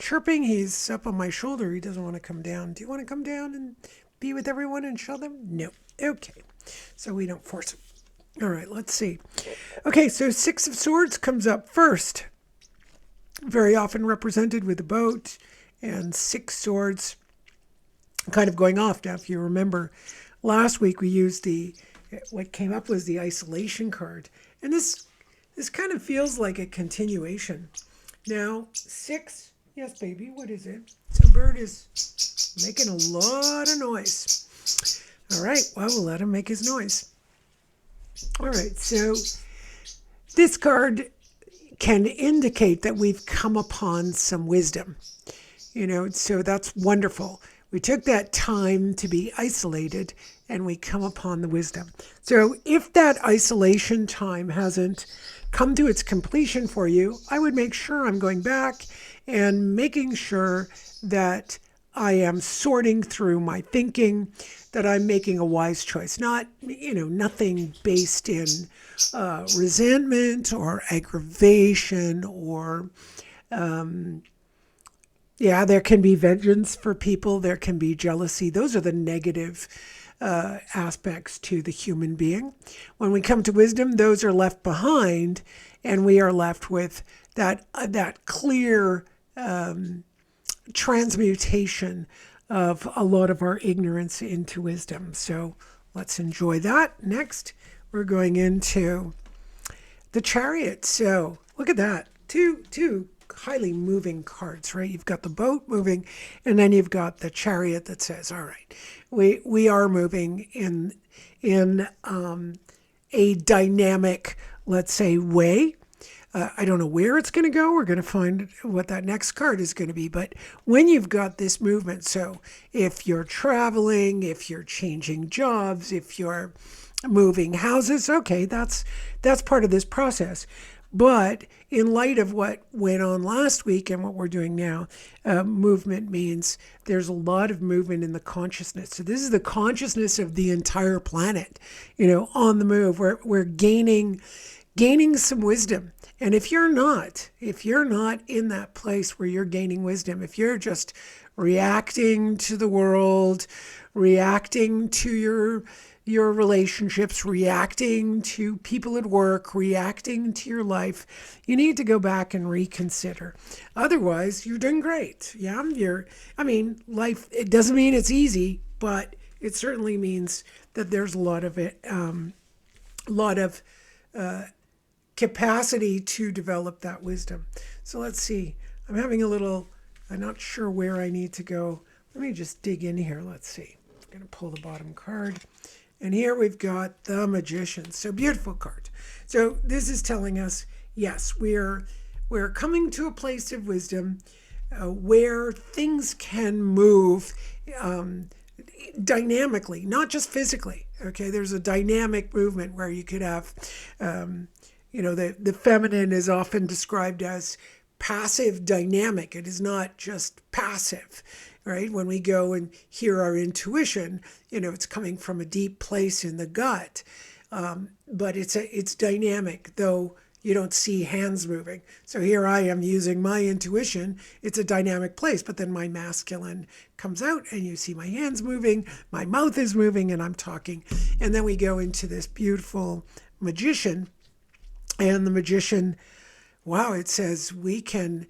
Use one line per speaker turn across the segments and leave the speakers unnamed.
chirping. He's up on my shoulder. He doesn't want to come down. Do you want to come down and be with everyone and show them? No. Okay. So we don't force him. All right, let's see. Okay, so Six of Swords comes up first. Very often represented with a boat and six swords kind of going off. Now, if you remember, last week we used what came up was the isolation card. And this kind of feels like a continuation. Now, six, yes, baby, what is it? So bird is making a lot of noise. All right, well, we'll let him make his noise. All right, so this card can indicate that we've come upon some wisdom. So that's wonderful. We took that time to be isolated and we come upon the wisdom. So if that isolation time hasn't come to its completion for you, I would make sure I'm going back and making sure that I am sorting through my thinking, that I'm making a wise choice. Nothing based in resentment or aggravation or there can be vengeance for people. There can be jealousy. Those are the negative aspects to the human being. When we come to wisdom, those are left behind, and we are left with that clear transmutation of a lot of our ignorance into wisdom. So let's enjoy that. Next, we're going into the Chariot. So look at that. Two highly moving cards, right? You've got the boat moving, and then you've got the Chariot that says, all right, we are moving in a dynamic, let's say, way. I don't know where it's going to go. We're going to find what that next card is going to be. But when you've got this movement, so if you're traveling, if you're changing jobs, if you're moving houses, okay, that's part of this process. But in light of what went on last week and what we're doing now, movement means there's a lot of movement in the consciousness. So this is the consciousness of the entire planet, on the move. We're gaining some wisdom. And if you're not in that place where you're gaining wisdom, if you're just reacting to the world, reacting to your relationships, reacting to people at work, reacting to your life, you need to go back and reconsider. Otherwise, you're doing great. Yeah, life, it doesn't mean it's easy, but it certainly means that there's a lot of capacity to develop that wisdom. So let's see. I'm not sure where I need to go. Let me just dig in here. Let's see. I'm going to pull the bottom card. And here we've got the Magician. So beautiful card. So this is telling us, yes, we're coming to a place of wisdom where things can move dynamically, not just physically. Okay, there's a dynamic movement where you could have, the feminine is often described as passive dynamic. It is not just passive, right? When we go and hear our intuition, it's coming from a deep place in the gut, but it's dynamic, though you don't see hands moving. So here I am using my intuition. It's a dynamic place, but then my masculine comes out and you see my hands moving, my mouth is moving, and I'm talking. And then we go into this beautiful Magician. And the Magician, wow, it says we can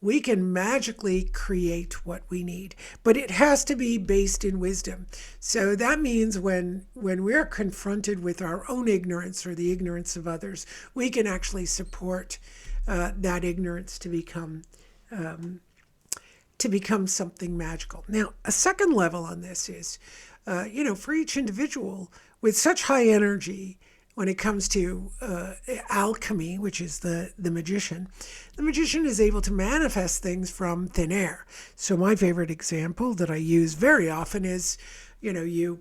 magically create what we need, but it has to be based in wisdom. So that means when we're confronted with our own ignorance or the ignorance of others, we can actually support that ignorance to become something magical. Now, a second level on this is, for each individual with such high energy. When it comes to alchemy, which is the magician is able to manifest things from thin air. So my favorite example that I use very often is, you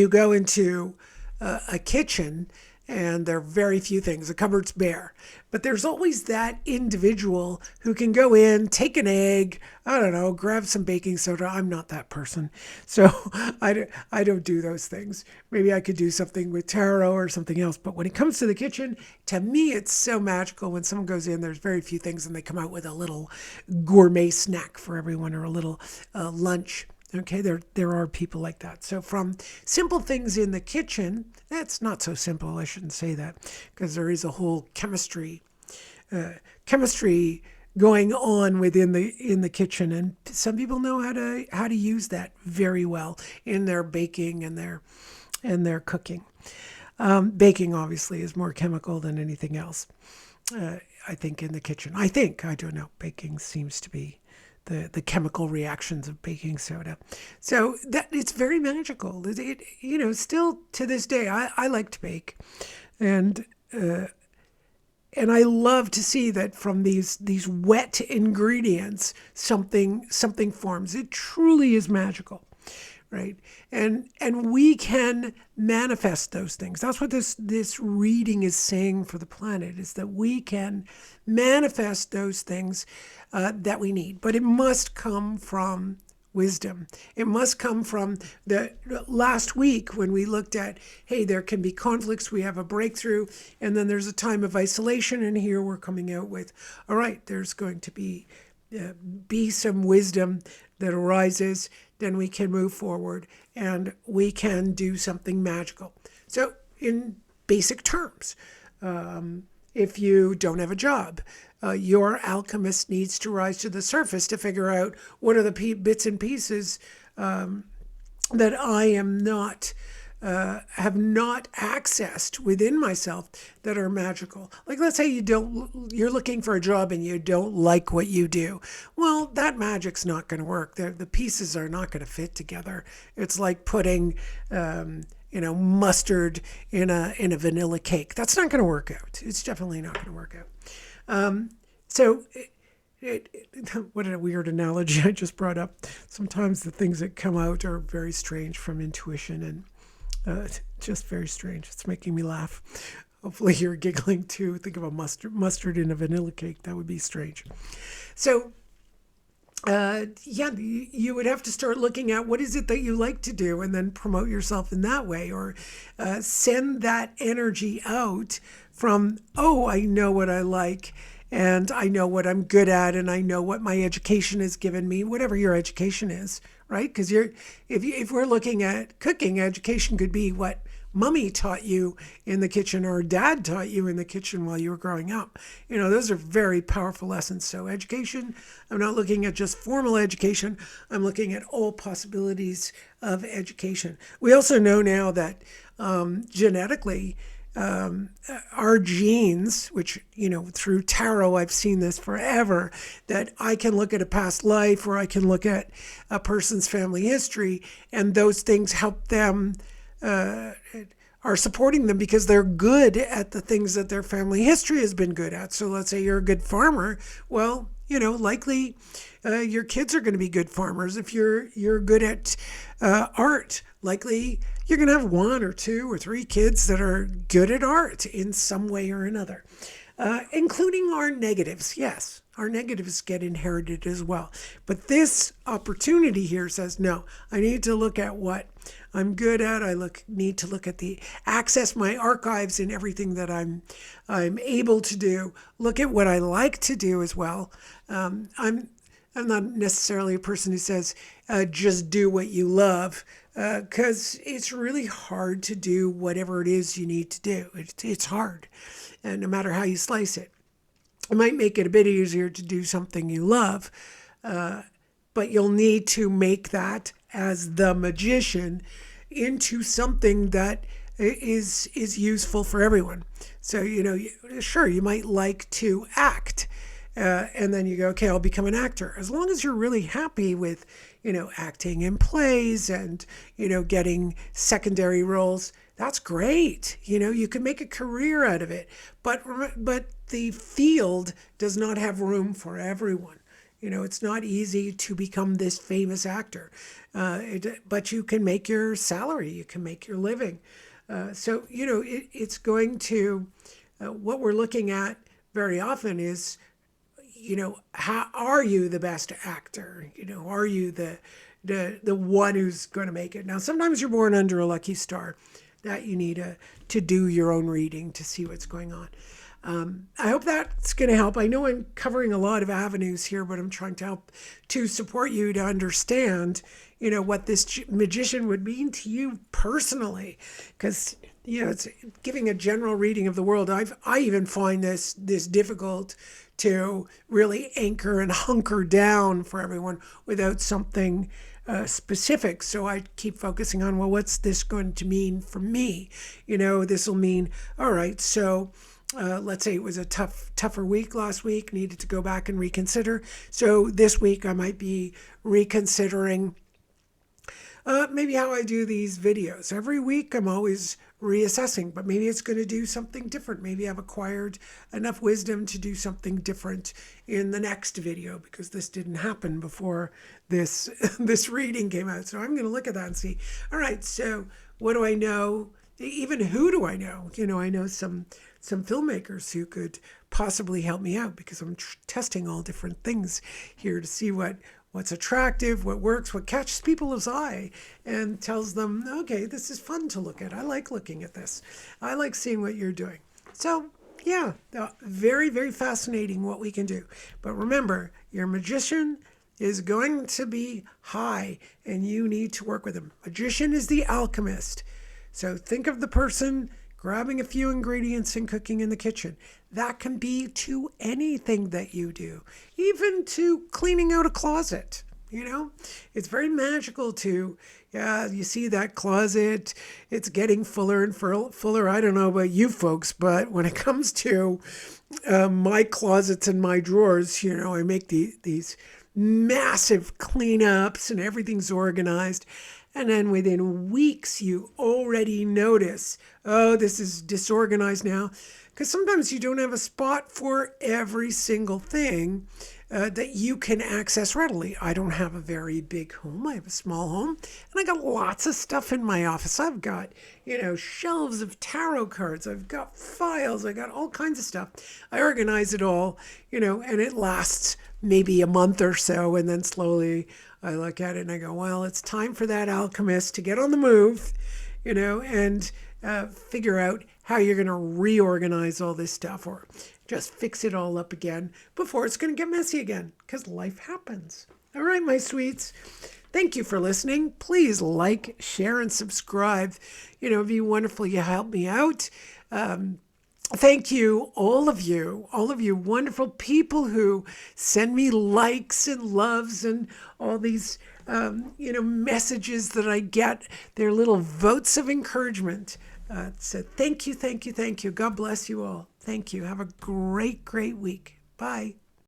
go into a kitchen and there are very few things. The cupboard's bare. But there's always that individual who can go in, take an egg, I don't know, grab some baking soda. I'm not that person. So I don't do those things. Maybe I could do something with taro or something else. But when it comes to the kitchen, to me, it's so magical. When someone goes in, there's very few things, and they come out with a little gourmet snack for everyone or a little lunch. Okay, there are people like that. So from simple things in the kitchen, that's not so simple. I shouldn't say that, because there is a whole chemistry going on within the kitchen, and some people know how to use that very well in their baking and their cooking. Baking obviously is more chemical than anything else. I think in the kitchen. I don't know. Baking seems to be the chemical reactions of baking soda. So that it's very magical. Still to this day, I like to bake, and I love to see that from these wet ingredients, something forms. It truly is magical, right? And we can manifest those things. That's what this reading is saying for the planet, is that we can manifest those things that we need. But it must come from wisdom. It must come from the last week when we looked at, hey, there can be conflicts, we have a breakthrough, and then there's a time of isolation, and here we're coming out with, all right, there's going to be some wisdom that arises, then we can move forward and we can do something magical. So in basic terms, if you don't have a job, your alchemist needs to rise to the surface to figure out what are the bits and pieces that I am not have not accessed within myself that are magical. Like, let's say you're looking for a job and you don't like what you do. Well, that magic's not going to work. The pieces are not going to fit together. It's like putting mustard in a vanilla cake. That's not going to work out. It's definitely not going to work out. What a weird analogy I just brought up. Sometimes the things that come out are very strange from intuition, and just very strange. It's making me laugh. Hopefully you're giggling too. Think of a mustard in a vanilla cake. That would be strange. So you would have to start looking at what is it that you like to do, and then promote yourself in that way, or send that energy out from, oh, I know what I like, and I know what I'm good at, and I know what my education has given me, whatever your education is, right? Because if we're looking at cooking, education could be what mommy taught you in the kitchen or dad taught you in the kitchen while you were growing up. Those are very powerful lessons. So education, I'm not looking at just formal education. I'm looking at all possibilities of education. We also know now that genetically, our genes, which, through tarot, I've seen this forever, that I can look at a past life, or I can look at a person's family history, and those things help them, are supporting them because they're good at the things that their family history has been good at. So let's say you're a good farmer. Well, likely your kids are going to be good farmers. If you're good at art, likely you're going to have 1 or 2 or 3 kids that are good at art in some way or another, including our negatives. Yes, our negatives get inherited as well. But this opportunity here says, no, I need to look at what I'm good at. Need to look at access my archives and everything that I'm able to do. Look at what I like to do as well. I'm not necessarily a person who says just do what you love, because it's really hard to do whatever it is you need to do. It's hard, and no matter how you slice it. It might make it a bit easier to do something you love, but you'll need to make that, as the magician, into something that is useful for everyone. So, sure, you might like to act, and then you go, okay, I'll become an actor. As long as you're really happy with, acting in plays and, getting secondary roles, that's great. You can make a career out of it, but the field does not have room for everyone. It's not easy to become this famous actor, but you can make your salary, you can make your living. So, it's going to, what we're looking at very often is, how are you the best actor? Are you the one who's going to make it? Now, sometimes you're born under a lucky star that you need to do your own reading to see what's going on. I hope that's going to help. I know I'm covering a lot of avenues here, but I'm trying to help to support you to understand, what this magician would mean to you personally, because it's giving a general reading of the world. I even find this difficult to really anchor and hunker down for everyone without something specific. So I keep focusing on, well, what's this going to mean for me? This will mean, all right, so let's say it was a tougher week last week, needed to go back and reconsider. So this week I might be reconsidering maybe how I do these videos. Every week I'm always reassessing, but maybe it's going to do something different. Maybe I've acquired enough wisdom to do something different in the next video, because this didn't happen before this this reading came out. So I'm going to look at that and see, all right, so what do I know? Even who do I know? I know some filmmakers who could possibly help me out, because I'm testing all different things here to see what's attractive, what works, what catches people's eye, and tells them, okay, this is fun to look at. I like looking at this. I like seeing what you're doing. So yeah, very, very fascinating what we can do. But remember, your magician is going to be high, and you need to work with him. Magician is the alchemist. So think of the person grabbing a few ingredients and cooking in the kitchen. That can be to anything that you do, even to cleaning out a closet. It's very magical to, you see that closet, it's getting fuller and fuller. I don't know about you folks, but when it comes to my closets and my drawers, I make these massive cleanups and everything's organized. And then within weeks, you already notice, oh, this is disorganized now. Because sometimes you don't have a spot for every single thing that you can access readily. I don't have a very big home. I have a small home. And I got lots of stuff in my office. I've got, shelves of tarot cards. I've got files. I got all kinds of stuff. I organize it all, and it lasts maybe a month or so. And then slowly I look at it and I go, well, it's time for that alchemist to get on the move, and figure out how you're going to reorganize all this stuff, or just fix it all up again before it's going to get messy again, because life happens. All right, my sweets. Thank you for listening. Please like, share, and subscribe. It'd be wonderful. You help me out. Thank you, all of you wonderful people who send me likes and loves and all these, messages that I get. They're little votes of encouragement. So thank you. God bless you all. Thank you. Have a great, great week. Bye.